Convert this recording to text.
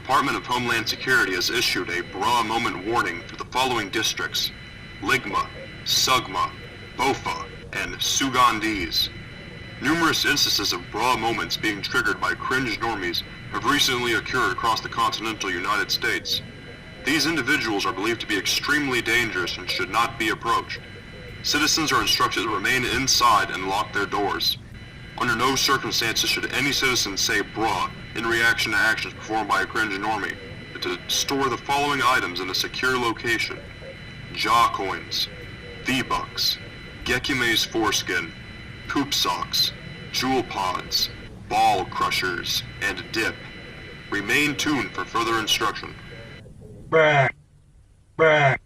Department of Homeland Security has issued a bra moment warning for the following districts: Ligma, Sugma, Bofa, and Sugandese. Numerous instances of bra moments being triggered by cringe normies have recently occurred across the continental United States. These individuals are believed to be extremely dangerous and should not be approached. Citizens are instructed to remain inside and lock their doors. Under no circumstances should any citizen say bra in reaction to actions performed by a cringe normie, but to store the following items in a secure location: jaw coins, V-bucks, Gekime's foreskin, poop socks, jewel pods, ball crushers, and dip. Remain tuned for further instruction. Bruh. Bruh.